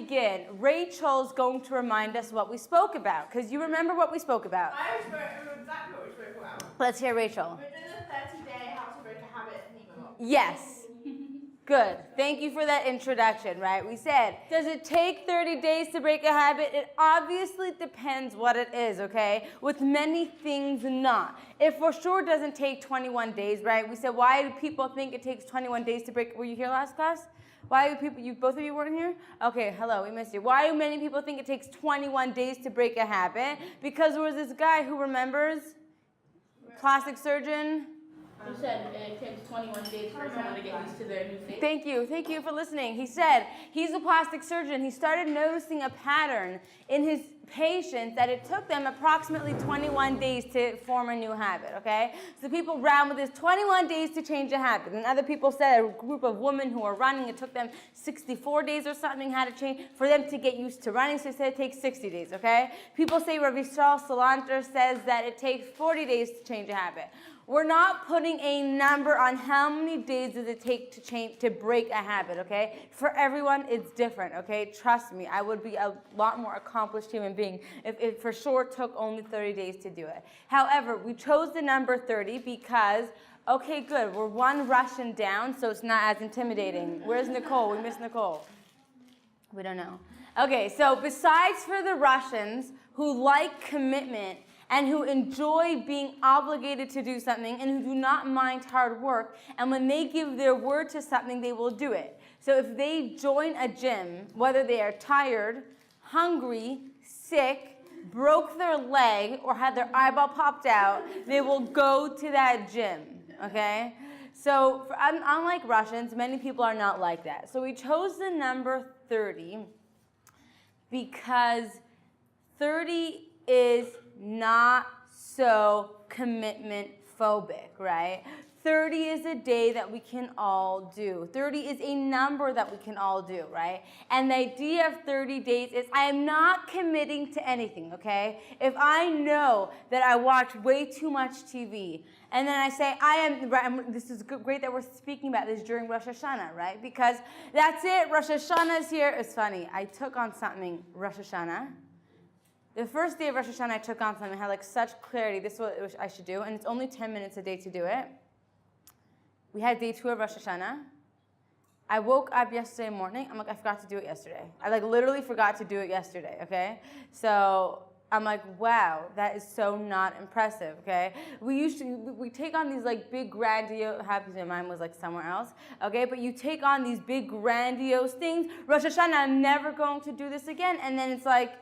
begin. Rachel's going to remind us what we spoke about, because you remember what we spoke about. I remember exactly what we spoke about. Let's hear Rachel. Within the 30-day how to break a habit thingamabob. Yes. Good. Thank you for that introduction, right? We said, does it take 30 days to break a habit? It obviously depends what it is, okay? With many things not. It for sure doesn't take 21 days, right? We said, why do people think it takes 21 days to break? Were you here last class? Why do people, both of you weren't here? Okay, hello, we missed you. Why do many people think it takes 21 days to break a habit? Because there was this guy who remembers, plastic surgeon. You said it takes 21 days for someone to get used to their new face. Thank you for listening. He said he's a plastic surgeon. He started noticing a pattern in his patients that it took them approximately 21 days to form a new habit, okay? So people ran with this 21 days to change a habit. And other people said a group of women who were running, it took them 64 days or something had to change for them to get used to running. So they said it takes 60 days, okay? People say Rebbetzin Salanter says that it takes 40 days to change a habit. We're not putting a number on how many days does it take to break a habit, okay? For everyone, it's different, okay? Trust me, I would be a lot more accomplished human being if it for sure took only 30 days to do it. However, we chose the number 30 because, okay, good, we're one Russian down, so it's not as intimidating. Where's Nicole? We missed Nicole. We don't know. Okay, so besides for the Russians who like commitment, and who enjoy being obligated to do something and who do not mind hard work, and when they give their word to something, they will do it. So if they join a gym, whether they are tired, hungry, sick, broke their leg, or had their eyeball popped out, they will go to that gym, okay? So unlike Russians, many people are not like that. So we chose the number 30 because 30 is not so commitment phobic, right? 30 is a day that we can all do. 30 is a number that we can all do, right? And the idea of 30 days is I am not committing to anything, okay? If I know that I watch way too much TV, and then I say, this is great that we're speaking about this during Rosh Hashanah, right? Because that's it, Rosh Hashanah is here. It's funny, I took on something Rosh Hashanah. The first day of Rosh Hashanah, I took on something. I had like such clarity. This is what I should do. And it's only 10 minutes a day to do it. We had day 2 of Rosh Hashanah. I woke up yesterday morning. I'm like, I forgot to do it yesterday. I like literally forgot to do it yesterday, okay? So I'm like, wow, that is so not impressive, okay? We take on these like big grandiose, mine was like somewhere else, okay? But you take on these big grandiose things. Rosh Hashanah, I'm never going to do this again. And then it's like,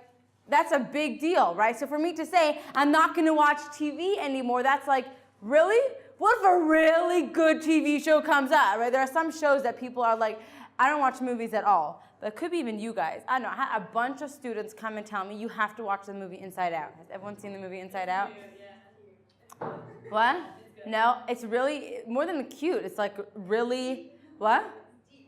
that's a big deal, right? So for me to say, I'm not going to watch TV anymore, that's like, really? What if a really good TV show comes out, right? There are some shows that people are like, I don't watch movies at all. But it could be even you guys. I don't know. I had a bunch of students come and tell me, you have to watch the movie Inside Out. Has everyone seen the movie Inside Out? Yeah. What? No, it's really, more than cute. It's like really, what?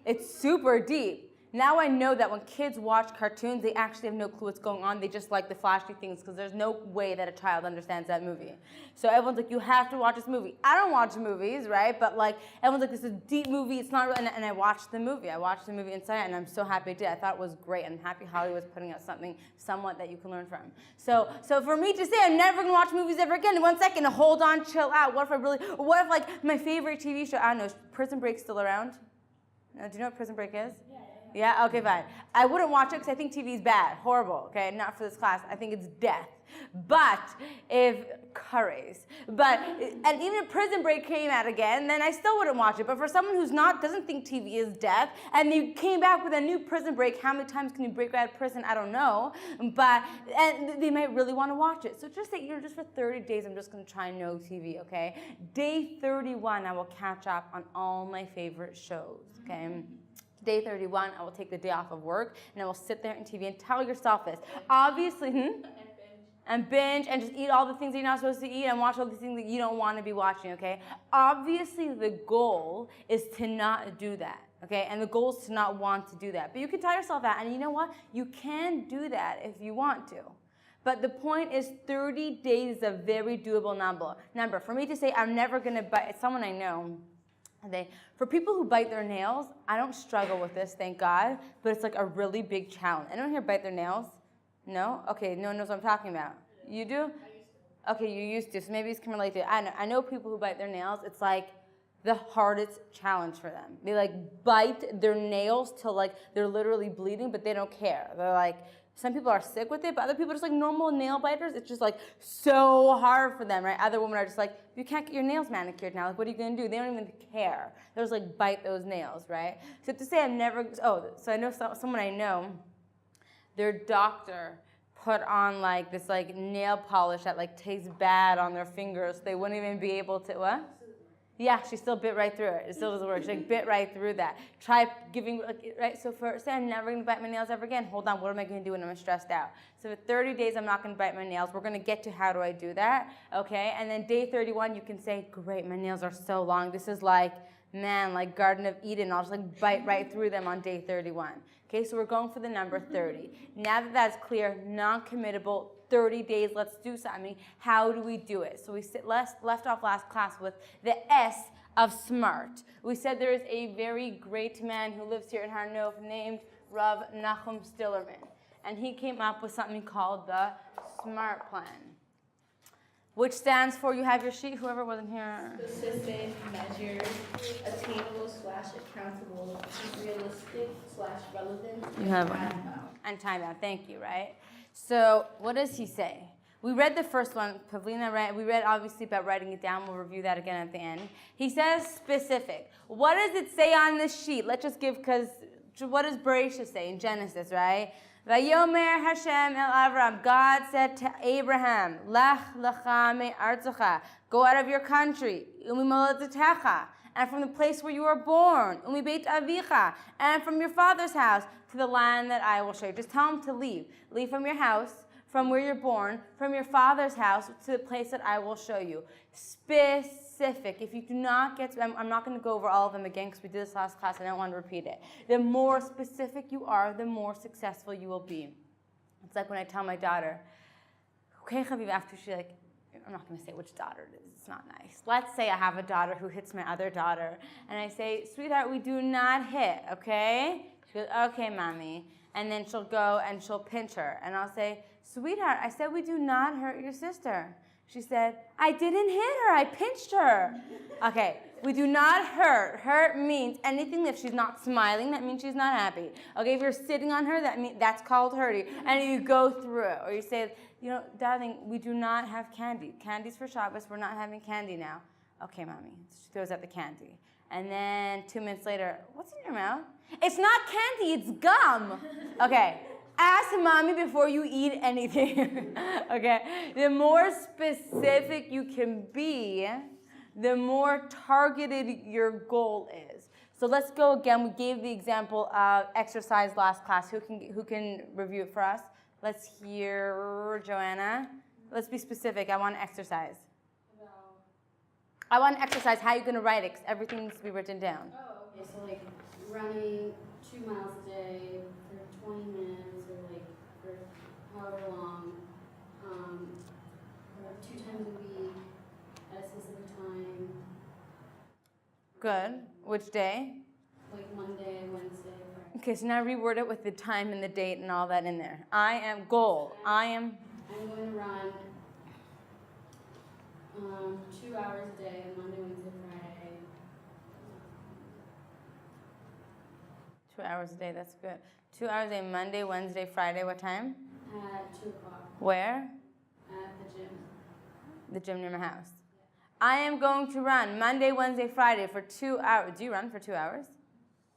It's super deep. Now I know that when kids watch cartoons, they actually have no clue what's going on. They just like the flashy things because there's no way that a child understands that movie. So everyone's like, you have to watch this movie. I don't watch movies, right? But like, everyone's like, this is a deep movie. It's not real. And I watched the movie. I watched the movie Inside Out, and I'm so happy I did. I thought it was great. I'm happy Hollywood's putting out something somewhat that you can learn from. So for me to say I'm never gonna watch movies ever again, in 1 second, hold on, chill out. What if like my favorite TV show, I don't know, is Prison Break still around? Do you know what Prison Break is? Yeah, okay, fine. I wouldn't watch it because I think TV is bad, horrible, okay? Not for this class. I think it's death. But if and even if Prison Break came out again, then I still wouldn't watch it. But for someone who's doesn't think TV is death, and you came back with a new Prison Break, how many times can you break out of prison? I don't know. And they might really want to watch it. So just say, just for 30 days, I'm just going to try no TV, okay? Day 31, I will catch up on all my favorite shows, okay? Day 31, I will take the day off of work, and I will sit there on TV and tell yourself this. Obviously, and binge, and just eat all the things that you're not supposed to eat, and watch all the things that you don't want to be watching, okay? Obviously, the goal is to not do that, okay? And the goal is to not want to do that. But you can tell yourself that, and you know what? You can do that if you want to. But the point is 30 days is a very doable number. For me to say I'm never going to buy, someone I know, For people who bite their nails, I don't struggle with this, thank God, but it's like a really big challenge. Anyone here bite their nails? No? Okay, no one knows what I'm talking about. You do? Okay, you used to, so maybe you can relate to it. I know people who bite their nails, it's like the hardest challenge for them. They like bite their nails till like they're literally bleeding, but they don't care. They're like, some people are sick with it, but other people are just like normal nail biters. It's just like so hard for them, right? Other women are just like, you can't get your nails manicured now. Like, what are you gonna do? They don't even care. They'll just like bite those nails, right? So to say so I know someone I know, their doctor put on like this like nail polish that like tastes bad on their fingers. So they wouldn't even be able to, what? Yeah, she still bit right through it. It still doesn't work. She like bit right through that. Try giving, right? So say I'm never gonna bite my nails ever again. Hold on, what am I gonna do when I'm stressed out? So for 30 days, I'm not gonna bite my nails. We're gonna get to how do I do that, okay? And then day 31, you can say, great, my nails are so long. This is like, man, like Garden of Eden. I'll just like bite right through them on day 31. Okay, so we're going for the number 30. Now that that's clear, non-committable, 30 days, let's do something. How do we do it? So we left off last class with the S of smart. We said there is a very great man who lives here in Har Nof named Rav Nachum Stillerman. And he came up with something called the SMART plan, which stands for, you have your sheet, whoever wasn't here. Specific, measured, attainable/accountable, realistic/relevant, You have one. time-bound. And time-bound, thank you, right? So what does he say? We read the first one, Pavlina read, we read obviously about writing it down. We'll review that again at the end. He says specific. What does it say on this sheet? Let's just give, because what does Bereshit say in Genesis, right? Vayomer Hashem el Avram. God said to Abraham, Lech lecha me'artzecha. Go out of your country. Umimoladetecha. And from the place where you were born. Umibeit avicha. And from your father's house to the land that I will show you. Just tell him to leave. Leave from your house, from where you're born, from your father's house to the place that I will show you. Specific. If you do not get, I'm not going to go over all of them again because we did this last class. I don't want to repeat it. The more specific you are, the more successful you will be. It's like when I tell my daughter, okay, Chaviv, after she like, I'm not going to say which daughter it is. It's not nice. Let's say I have a daughter who hits my other daughter. And I say, sweetheart, we do not hit, okay? She goes, okay, mommy. And then she'll go and she'll pinch her. And I'll say, sweetheart, I said we do not hurt your sister. She said, I didn't hit her, I pinched her. Okay, we do not hurt. Hurt means anything. If she's not smiling, that means she's not happy. Okay, if you're sitting on her, that's called hurting. And you go through it. Or you say, you know, darling, we do not have candy. Candy's for Shabbos, we're not having candy now. Okay, mommy. She throws out the candy. And then 2 minutes later, what's in your mouth? It's not candy, it's gum. Okay. Ask mommy before you eat anything. Okay? The more specific you can be, the more targeted your goal is. So let's go again. We gave the example of exercise last class. Who can review it for us? Let's hear Joanna. Let's be specific. I want to exercise. I want to exercise. How are you going to write it? 'Cause everything needs to be written down. Oh, okay. So like running 2 miles a day for 20 minutes or like for however long, or 2 times a week at a specific time. Good. Which day? Like Monday, Wednesday, Friday. Okay, so now reword it with the time and the date and all that in there. I'm going to run 2 hours a day, Monday, Wednesday, Friday. 2 hours a day, that's good. 2 hours a day, Monday, Wednesday, Friday, what time? At 2 o'clock Where? at the gym. The gym near my house. I am going to run Monday, Wednesday, Friday for 2 hours. Do you run for 2 hours?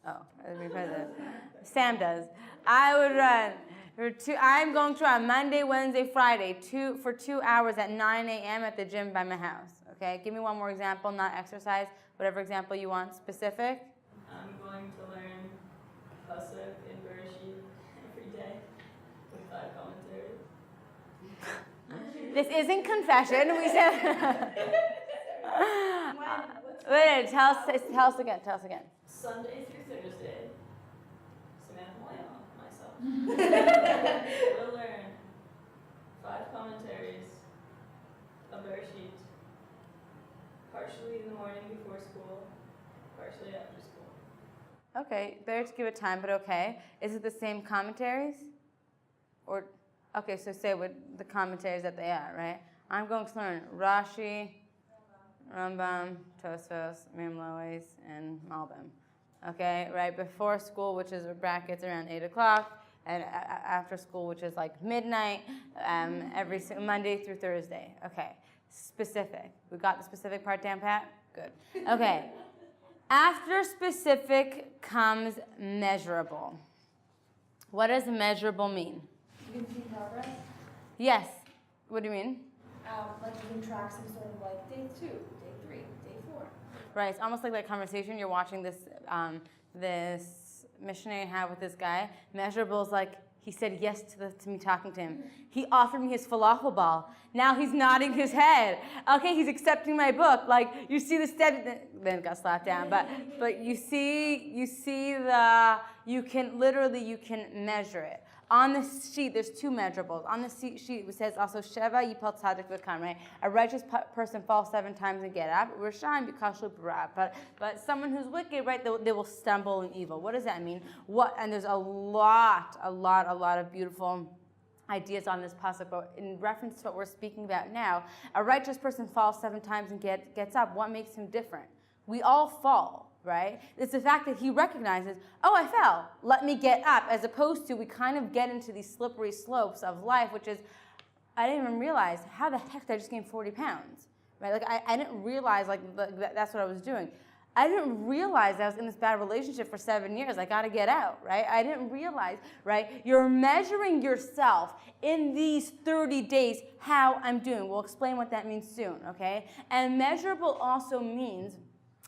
Oh, Sam does. I would run I'm going to run Monday, Wednesday, Friday for 2 hours at 9 a.m. at the gym by my house. Okay, give me one more example, not exercise, whatever example you want, specific. I'm going to learn Pasuk in Bereshit every day with 5 commentaries. This isn't confession. We said. Wait, tell us again. Sunday through Thursday. Samantha Moyle, myself. We'll learn 5 commentaries of Bereshit, partially in the morning before school, partially after school. Okay, better to give it time, but okay. Is it the same commentaries? Or, okay, so say what the commentaries that they are, right? I'm going to learn Rashi, Rambam, Tosfos, Miriam Lois, and Malbim. Okay, right before school, which is brackets around 8 o'clock, and after school, which is like midnight, every Monday through Thursday. Okay, specific. We got the specific part down, Pat? Good. Okay, after specific comes measurable. What does measurable mean? You can see progress. Yes. What do you mean? Like you can track some sort of like day 2, day 3, day 4. Right. It's almost like that conversation you're watching this this missionary have with this guy. Measurable is like he said yes to me talking to him. He offered me his falafel ball. Now he's nodding his head. Okay, he's accepting my book. Like you see the step. Then it got slapped down. But you can measure it. On the sheet, there's 2 measurables. On the sheet, it says also Sheva Yipal Tzadik V'Kam, right? A righteous person falls 7 times and get up. Rishayim B'Kashu B'Rab. But someone who's wicked, right? They will stumble in evil. What does that mean? And there's a lot of beautiful ideas on this pasuk. But in reference to what we're speaking about now, a righteous person falls 7 times and gets up. What makes him different? We all fall. Right? It's the fact that he recognizes, oh, I fell. Let me get up. As opposed to we kind of get into these slippery slopes of life, which is, I didn't even realize how the heck did I just gain 40 pounds. Right? Like I didn't realize that's what I was doing. I didn't realize I was in this bad relationship for 7 years. I got to get out. Right? I didn't realize. Right? You're measuring yourself in these 30 days how I'm doing. We'll explain what that means soon. Okay? And measurable also means.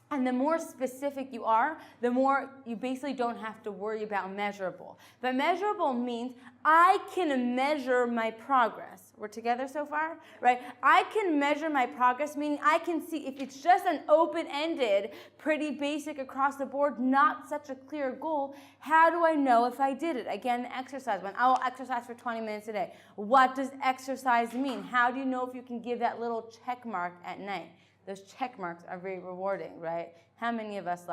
And the more specific you are, the more you basically don't have to worry about measurable. But measurable means I can measure my progress. We're together so far? Right? I can measure my progress, meaning I can see if it's just an open-ended, pretty basic across the board, not such a clear goal, how do I know if I did it? Again, the exercise one. I will exercise for 20 minutes a day. What does exercise mean? How do you know if you can give that little check mark at night? Those check marks are very rewarding, right? How many of us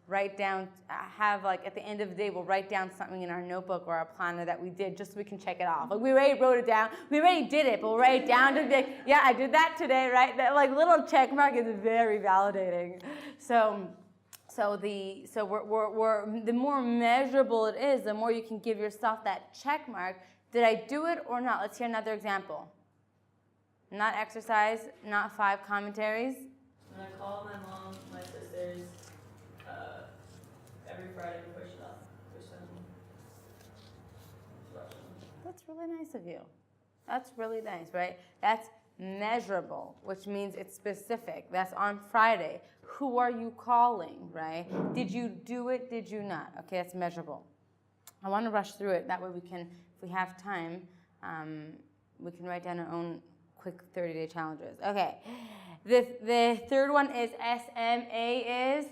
write down, at the end of the day, we'll write down something in our notebook or our planner that we did just so we can check it off. Like we already wrote it down, we already did it, but we'll write it down to be like, yeah, I did that today, right? That little check mark is very validating. So the more measurable it is, the more you can give yourself that check mark. Did I do it or not? Let's hear another example. Not exercise, not 5 commentaries. When I call my mom, my sisters, every Friday to push them. That's really nice of you. That's really nice, right? That's measurable, which means it's specific. That's on Friday. Who are you calling, right? Did you do it? Did you not? Okay, that's measurable. I want to rush through it. That way we can, if we have time, we can write down our own quick 30-day challenges. Okay. The third one is SMA is?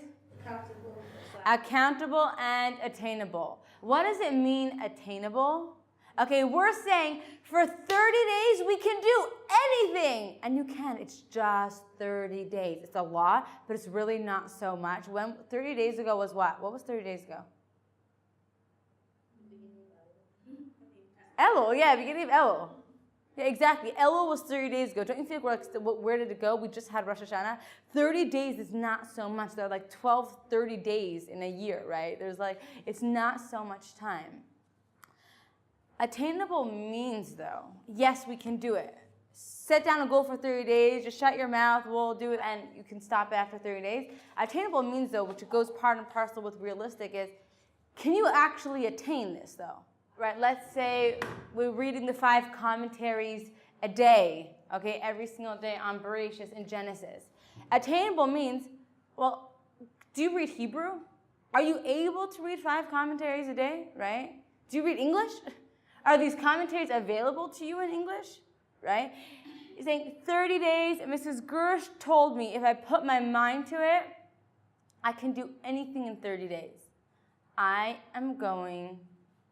Accountable and attainable. What does it mean, attainable? Okay, we're saying for 30 days we can do anything. And you can. It's just 30 days. It's a lot, but it's really not so much. 30 days ago was what? What was 30 days ago? Elul, yeah, beginning of Elul. Yeah, exactly. Elul was 30 days ago. Don't you feel like, where did it go? We just had Rosh Hashanah. 30 days is not so much. There are 30 days in a year, right? It's not so much time. Attainable means, though, yes, we can do it. Set down a goal for 30 days, just shut your mouth, we'll do it, and you can stop after 30 days. Attainable means, though, which goes part and parcel with realistic, is can you actually attain this, though? Right, let's say we're reading the 5 commentaries a day, okay, every single day on Bereshit and Genesis. Attainable means, well, do you read Hebrew? Are you able to read 5 commentaries a day, right? Do you read English? Are these commentaries available to you in English, right? He's saying 30 days, and Mrs. Gersht told me if I put my mind to it, I can do anything in 30 days. I am going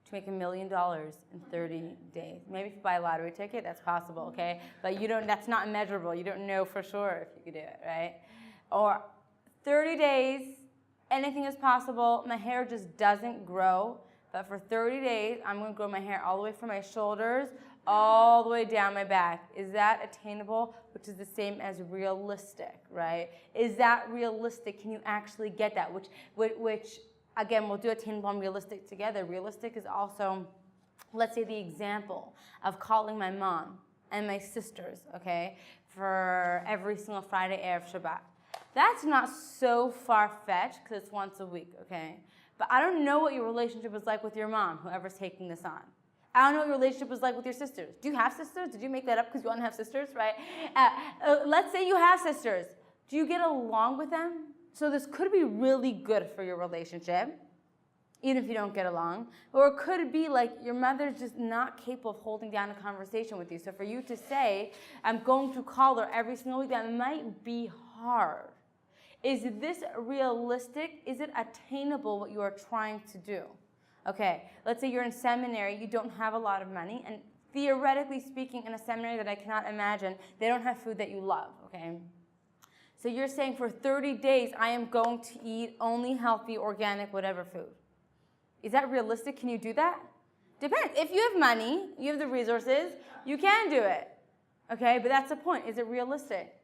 to make $1 million in 30 days. Maybe if you buy a lottery ticket, that's possible, okay? But that's not measurable. You don't know for sure if you could do it, right? Or 30 days, anything is possible. My hair just doesn't grow. But for 30 days, I'm going to grow my hair all the way from my shoulders all the way down my back. Is that attainable? Which is the same as realistic, right? Is that realistic? Can you actually get that? Which again, we'll do attainable and realistic together. Realistic is also, let's say, the example of calling my mom and my sisters, okay, for every single Friday Erev Shabbat. That's not so far-fetched because it's once a week, okay? But I don't know what your relationship is like with your mom, whoever's taking this on. I don't know what your relationship is like with your sisters. Do you have sisters? Did you make that up because you want to have sisters, right? Let's say you have sisters. Do you get along with them? So this could be really good for your relationship, even if you don't get along. Or it could be like your mother's just not capable of holding down a conversation with you. So for you to say, I'm going to call her every single week, that might be hard. Is this realistic? Is it attainable what you are trying to do? Okay, let's say you're in seminary, you don't have a lot of money, and theoretically speaking, in a seminary that I cannot imagine, they don't have food that you love, okay? So you're saying for 30 days, I am going to eat only healthy, organic, whatever food. Is that realistic? Can you do that? Depends. If you have money, you have the resources, you can do it, okay? But that's the point. Is it realistic?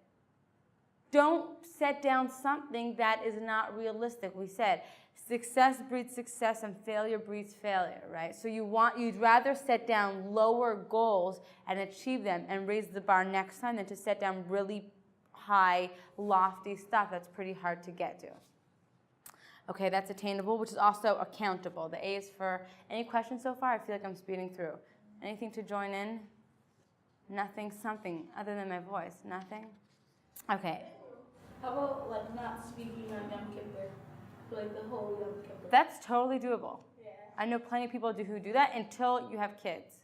Don't set down something that is not realistic. We said success breeds success and failure breeds failure, right? So you'd rather set down lower goals and achieve them and raise the bar next time than to set down really high, lofty stuff that's pretty hard to get to. Okay, that's attainable, which is also accountable. The A is for any questions so far? I feel like I'm speeding through. Anything to join in? Nothing, something other than my voice. Nothing? Okay. How about like not speaking on Yom Kippur, for like the whole Yom Kippur? That's totally doable. Yeah. I know plenty of people who do that until you have kids.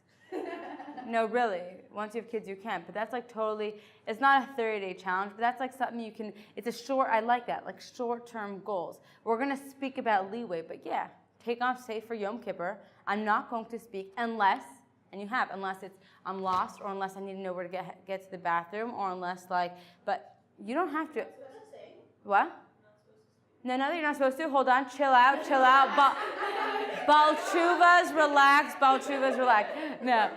No, really. Once you have kids, you can. But that's like totally, it's not a 30-day challenge, but that's like something you can, it's a short, I like that, like short-term goals. We're going to speak about leeway, but yeah, take off, say for Yom Kippur, I'm not going to speak unless, and you have, unless it's, I'm lost, or unless I need to know where to get to the bathroom, or unless like, but you don't have to. What? No, you're not supposed to. Hold on, chill out. Baal Teshuvahs, relax. Baal Teshuvahs, relax. No.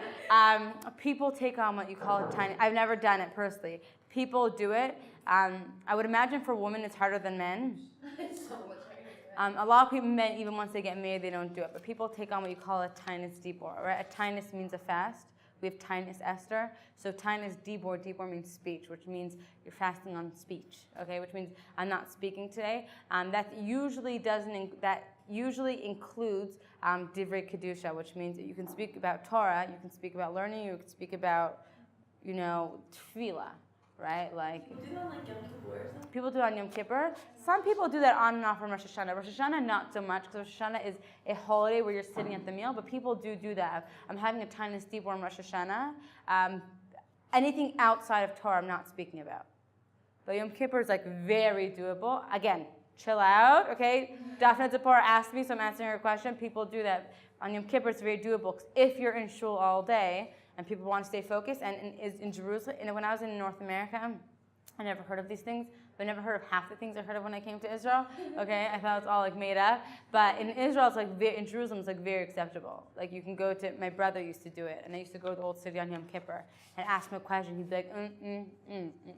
People take on what you call a tiny. I've never done it personally. People do it. I would imagine for women it's harder than men. It's so much harder. A lot of people, men, even once they get married, they don't do it. But people take on what you call a tinus dibor, right? A tinus means a fast. We have tinus Esther. So tinus dibor, dibor means speech, which means you're fasting on speech, okay? Which means I'm not speaking today. That usually includes divrei kedusha, which means that you can speak about Torah, you can speak about learning, you can speak about, tefillah, right? Like You do that on like Yom Kippur or something? people do it on Yom Kippur. Some people do that on and off from Rosh Hashanah. Rosh Hashanah, not so much, because Rosh Hashanah is a holiday where you're sitting at the meal, but people do that. I'm having a tinus dibor on Rosh Hashanah. Anything outside of Torah, I'm not speaking about. But Yom Kippur is like very doable. Again, chill out, okay? Daphne Zipporah asked me, so I'm answering her question. People do that. On Yom Kippur, it's very doable. If you're in shul all day and people want to stay focused, and in Jerusalem, and when I was in North America, I never heard of these things. I never heard of half the things I heard of when I came to Israel. Okay, I thought it was all like made up. But in Israel, it's like in Jerusalem, it's like very acceptable. Like you can go to. My brother used to do it, and I used to go to the old city on Yom Kippur and ask him a question. He'd be like,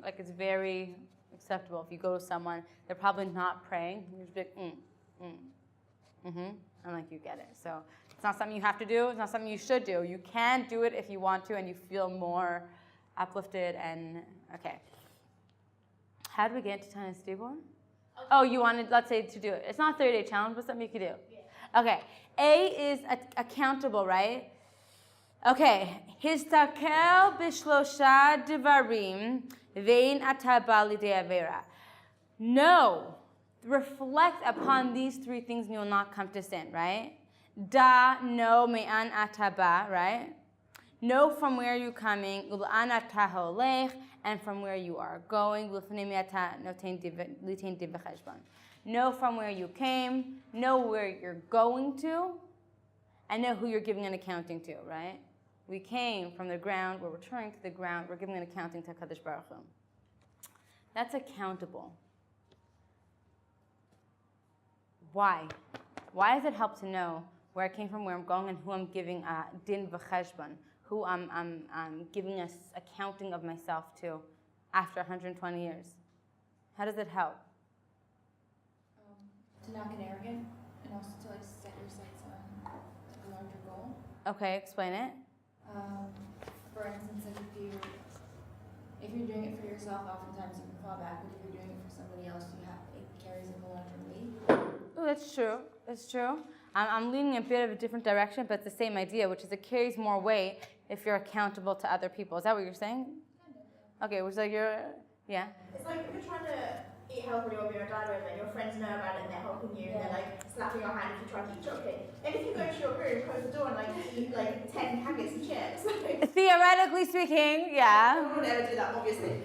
like it's very acceptable. If you go to someone, they're probably not praying. You'd be like, and like you get it. So it's not something you have to do. It's not something you should do. You can do it if you want to, and you feel more uplifted and okay. How do we get to tinus dibor? Okay. Oh, you wanted, let's say, to do it. It's not a 30-day challenge, but something you could do. Yeah. Okay. A is accountable, right? Okay. Histakel bishlosha devarim vein ataba lidei avera. No. Reflect upon these three things and you will not come to sin, right? Da, no, me'an ataba, right? Know from where you're coming, and from where you are going. Know from where you came, know where you're going to, and know who you're giving an accounting to, right? We came from the ground, we're returning to the ground, we're giving an accounting to Kadosh Baruch Hu. That's accountable. Why? Why does it help to know where I came from, where I'm going, and who I'm giving din v'cheshbon, who I'm giving an accounting of myself to after 120 years? How does it help? To not get arrogant and also to like set your sights on a larger goal. Okay, explain it. For instance, like if you're doing it for yourself, oftentimes you can fall back, but if you're doing it for somebody else, it carries like a larger weight. Oh, that's true. That's true. I'm leaning a bit of a different direction, but it's the same idea, which is it carries more weight if you're accountable to other people. Is that what you're saying? Okay, which like yeah. It's like if you're trying to eat healthily or be on a diet and your friends know about it and they're helping you and they're like slapping your hand if you try to eat chocolate. And if you go to your room, close the door and like eat like 10 packets of chips. Like, Theoretically speaking, yeah. no one would ever do that, obviously.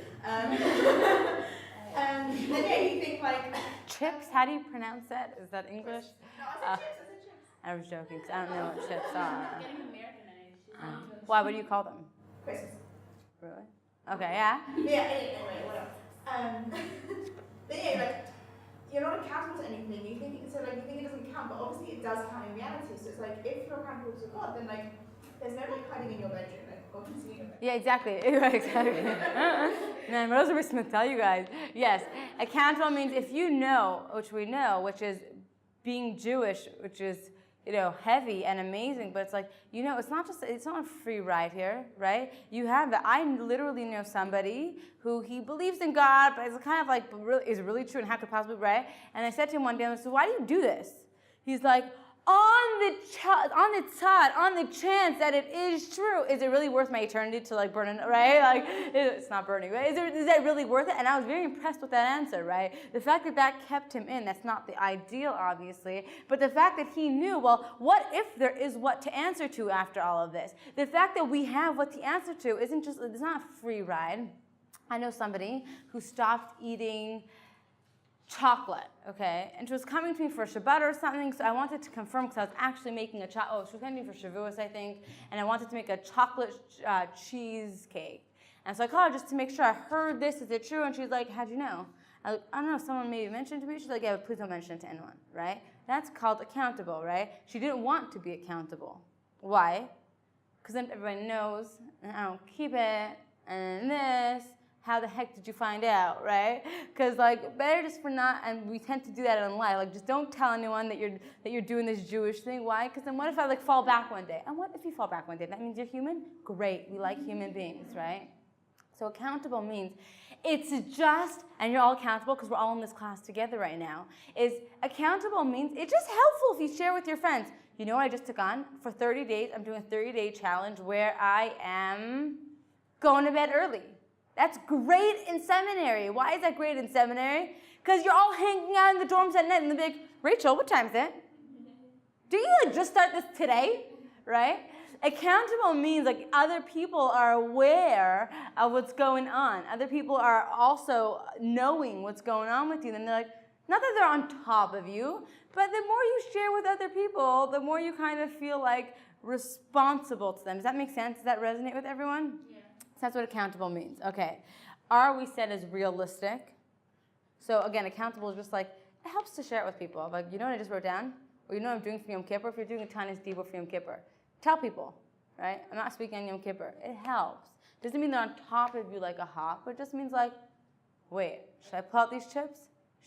Then yeah, you think like... Chips? How do you pronounce that? Is that English? No, I said chips. I was joking because I don't know what chips are. Getting Americanized. Why? What do you call them? Christmas. Really? Okay, yeah. Yeah, anyway, whatever. But yeah, like, you're not accountable to anything. You think it doesn't count, but obviously it does count in reality. So it's like, if you're accountable to God, then like, there's no like hiding in your bedroom. Like, God can see your bedroom. Yeah, exactly. Exactly. Man, what else are we supposed to tell you guys? Yes, accountable means if you know, which we know, which is being Jewish, which is, you know, heavy and amazing, but it's like, you know, it's not a free ride here, right? You have that. I literally know somebody who he believes in God, but it's kind of like, is it really true and how could it possibly be right? And I said to him one day, I said, why do you do this? He's like, on the chance that it is true, is it really worth my eternity to like burn it, right? Like, it's not burning, right? Is that really worth it? And I was very impressed with that answer, right? The fact that kept him in, that's not the ideal, obviously, but the fact that he knew, well, what if there is what to answer to after all of this? The fact that we have what to answer to it's not a free ride. I know somebody who stopped eating chocolate, okay? And she was coming to me for Shabbat or something, so I wanted to confirm because I was actually making she was coming to me for Shavuos, I think, and I wanted to make a chocolate cheesecake. And so I called her just to make sure I heard this, is it true? And she's like, how'd you know? I don't know, someone maybe mentioned it to me. She's like, yeah, but please don't mention it to anyone, right? That's called accountable, right? She didn't want to be accountable. Why? Because then everybody knows, and I don't keep it, and this. How the heck did you find out, right? Because like better just for not, and we tend to do that in life. Like just don't tell anyone that you're doing this Jewish thing. Why? Because then what if I like fall back one day? And what if you fall back one day? That means you're human. Great, we like human beings, right? So accountable means it's just, and you're all accountable because we're all in this class together right now. Is accountable means it's just helpful if you share with your friends. You know what I just took on for 30 days? I'm doing a 30-day challenge where I am going to bed early. That's great in seminary. Why is that great in seminary? Because you're all hanging out in the dorms at night and they're like, Rachel, what time is it? Do you like just start this today? Right? Accountable means like other people are aware of what's going on. Other people are also knowing what's going on with you. And they're like, not that they're on top of you, but the more you share with other people, the more you kind of feel like responsible to them. Does that make sense? Does that resonate with everyone? Yeah. That's what accountable means. Okay. R we said is realistic. So again, accountable is just like, it helps to share it with people. Like, you know what I just wrote down? Or you know what I'm doing for Yom Kippur? If you're doing a Tanis Dibur for Yom Kippur, tell people, right? I'm not speaking on Yom Kippur. It helps. Doesn't mean they're on top of you like a hawk, but it just means like, wait, should I pull out these chips?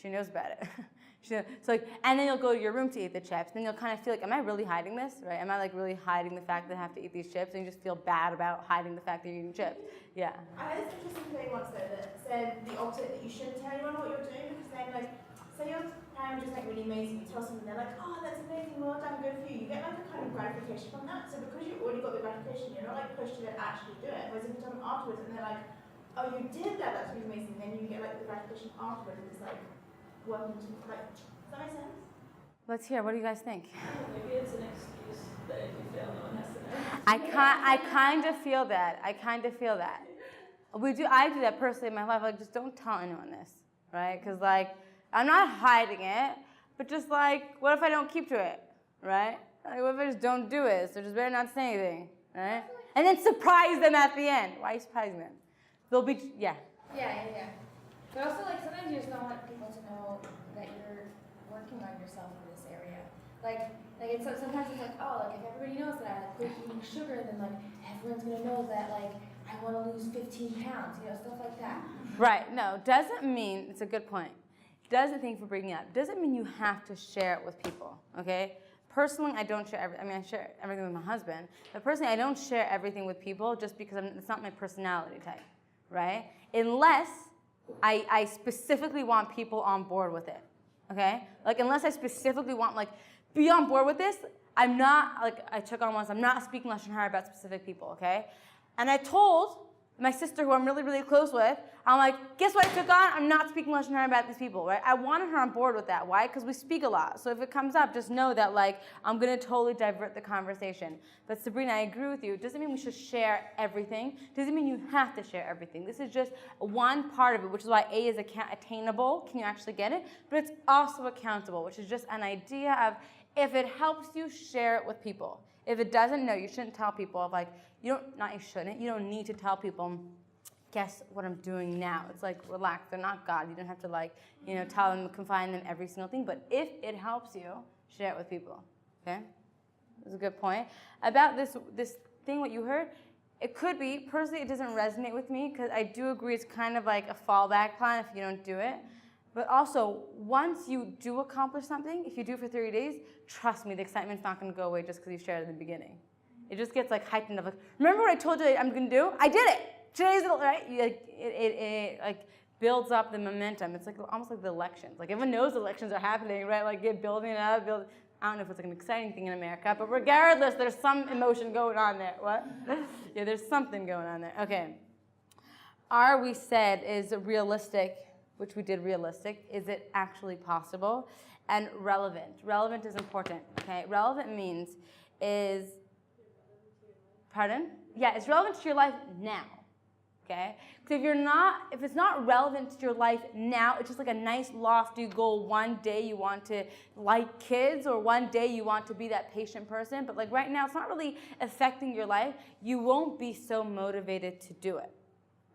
She knows about it. So like, and then you'll go to your room to eat the chips. Then you'll kind of feel like, am I really hiding this? Right? Am I like really hiding the fact that I have to eat these chips? And you just feel bad about hiding the fact that you're eating chips. Yeah. I heard this interesting thing once though that said the opposite, that you shouldn't tell anyone what you're doing because then like, say your parents just like really amazing, you tell someone, they're like, oh that's amazing, well done, good for you. You get like a kind of gratification from that. So because you've already got the gratification, you're not like pushed to then actually do it. Whereas if you tell them afterwards and they're like, oh you did that, that's really amazing, then you get like the gratification afterwards and it's like working to like, does that make sense? Let's hear. What do you guys think? Maybe it's an excuse that if you fail, no one has to know. I kind of feel that. I do that personally in my life. Like, just don't tell anyone this, right? Because like, I'm not hiding it, but just like, what if I don't keep to it, right? Like, what if I just don't do it? So just better not say anything, right? And then surprise them at the end. Why are you surprising them? They'll be, yeah. Yeah. But also, like, sometimes you just don't want people to know that you're working on yourself in this area. Like it's sometimes it's like, oh, like if everybody knows that I like quit eating sugar, then like everyone's gonna know that like I want to lose 15 pounds, stuff like that. Right. No, doesn't mean, it's a good point. Doesn't think for bringing it up. Doesn't mean you have to share it with people, okay? Personally, I don't share I share everything with my husband, but personally, I don't share everything with people just because it's not my personality type, right? Unless I specifically want people on board with it, okay? Like, unless I specifically want, like, be on board with this, I'm not, like, I took on once, I'm not speaking Lashon Hara about specific people, okay? And I told my sister, who I'm really, really close with, I'm like, guess what I took on? I'm not speaking Lashon Hara about these people, right? I wanted her on board with that. Why? Because we speak a lot. So if it comes up, just know that, like, I'm going to totally divert the conversation. But Sabrina, I agree with you. It doesn't mean we should share everything. It doesn't mean you have to share everything. This is just one part of it, which is why A is attainable. Can you actually get it? But it's also accountable, which is just an idea of if it helps you, share it with people. If it doesn't, no, you shouldn't tell people. Like, you don't need to tell people, guess what I'm doing now. It's like, relax, they're not God. You don't have to tell them, confine them every single thing. But if it helps you, share it with people, okay? That's a good point. About this thing, what you heard, it could be, personally, it doesn't resonate with me because I do agree it's kind of like a fallback plan if you don't do it. But also, once you do accomplish something, if you do it for 30 days, trust me, the excitement's not going to go away just because you shared it in the beginning. It just gets like hyped enough. Like, remember what I told you I'm going to do? I did it. Today's right. It like builds up the momentum. It's like almost like the elections. Like everyone knows elections are happening, right? Like get building it up. I don't know if it's like an exciting thing in America, but regardless, there's some emotion going on there. What? Yeah, there's something going on there. Okay. R, we said, is realistic, which we did realistic. Is it actually possible? And relevant. Relevant is important, okay? Relevant means is, pardon? Yeah, it's relevant to your life now, okay? Because if it's not relevant to your life now, it's just like a nice lofty goal. One day you want to like kids, or one day you want to be that patient person, but like right now it's not really affecting your life, you won't be so motivated to do it.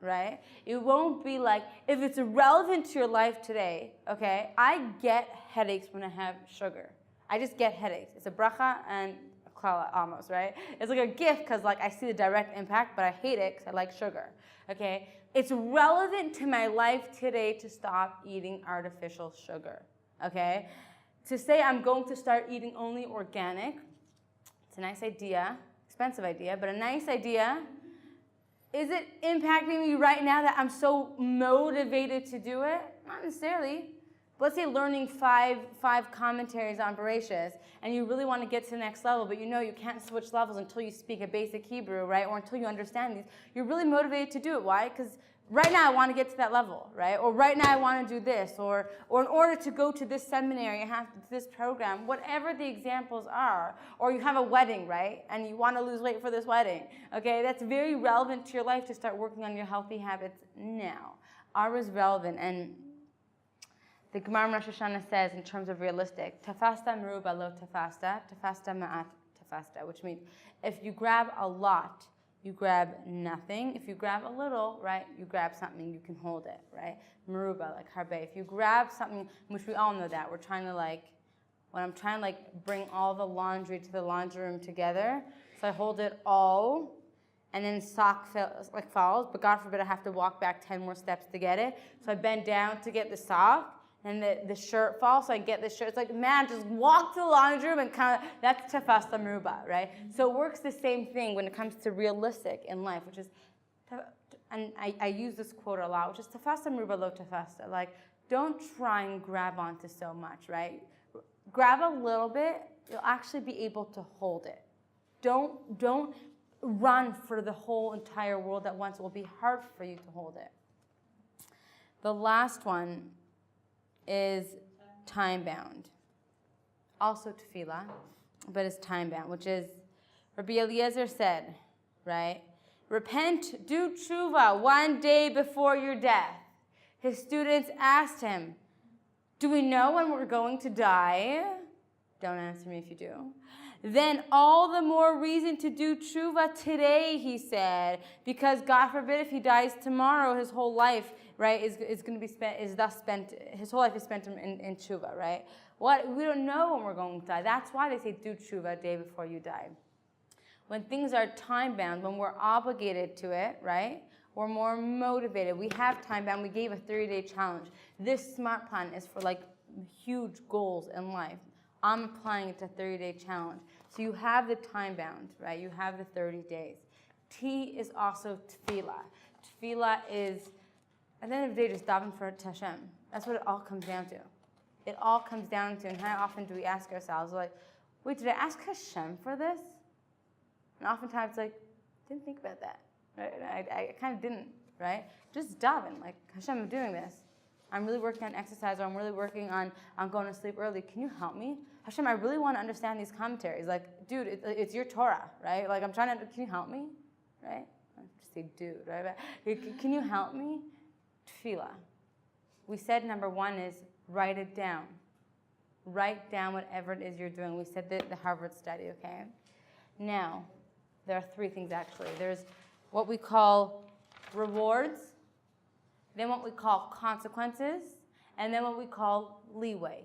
Right? It won't be like, if it's irrelevant to your life today, okay, I get headaches when I have sugar. I just get headaches. It's a bracha and a klala almost, right? It's like a gift because like I see the direct impact, but I hate it because I like sugar, okay? It's relevant to my life today to stop eating artificial sugar, okay? To say I'm going to start eating only organic, it's a nice idea, expensive idea, but a nice idea. Is it impacting me right now that I'm so motivated to do it? Not necessarily. But let's say learning five commentaries on Bereshis, and you really want to get to the next level, but you can't switch levels until you speak a basic Hebrew, right? Or until you understand these. You're really motivated to do it. Why? Because right now I want to get to that level, right? Or right now I want to do this, or in order to go to this seminary, I have to do this program, whatever the examples are. Or you have a wedding, right? And you want to lose weight for this wedding, okay? That's very relevant to your life to start working on your healthy habits now. R is relevant, and the Gemara in Rosh Hashanah says in terms of realistic, tafasta meruba lo tafasta, tafasta ma'at tafasta, which means if you grab a lot, you grab nothing. If you grab a little, right, you grab something, you can hold it, right? Meruba, like harbe. If you grab something, which we all know that, when I'm trying to bring all the laundry to the laundry room together, so I hold it all, and then sock falls, but God forbid I have to walk back 10 more steps to get it. So I bend down to get the sock, and the shirt falls, so I get the shirt. It's like, man, just walk to the laundry room and that's tafasta meruba, right? So it works the same thing when it comes to realistic in life, which is, and I use this quote a lot, which is tafasta meruba lo tafasta. Like, don't try and grab onto so much, right? Grab a little bit, you'll actually be able to hold it. Don't run for the whole entire world at once. It will be hard for you to hold it. The last one is time-bound. Also tefillah, but it's time-bound, which is, Rabbi Eliezer said, right? Repent, do tshuva 1 day before your death. His students asked him, do we know when we're going to die? Don't answer me if you do. Then all the more reason to do tshuva today, he said, because God forbid if he dies tomorrow, his whole life, right, is going to be spent, his whole life is spent in tshuva, right? We don't know when we're going to die. That's why they say do tshuva a day before you die. When things are time-bound, when we're obligated to it, right, we're more motivated. We have time-bound. We gave a 30-day challenge. This smart plan is for like huge goals in life. I'm applying it to 30-day challenge. So you have the time-bound, right? You have the 30 days. T is also tefillah. Tefillah is, at the end of the day, just davening for Hashem. That's what it all comes down to. It all comes down to, and how often do we ask ourselves, like, wait, did I ask Hashem for this? And oftentimes, like, didn't think about that. Right? I kind of didn't, right? Just daven, like, Hashem, I'm doing this. I'm really working on exercise, or I'm really working on going to sleep early. Can you help me? Hashem, I really want to understand these commentaries. Like, dude, it's your Torah, right? Like, I'm trying to, can you help me? Right? I just say dude, right? But, can you help me? Tefillah. We said number one is write it down. Write down whatever it is you're doing. We said the Harvard study, okay? Now, there are three things actually. There's what we call rewards, then what we call consequences, and then what we call leeway.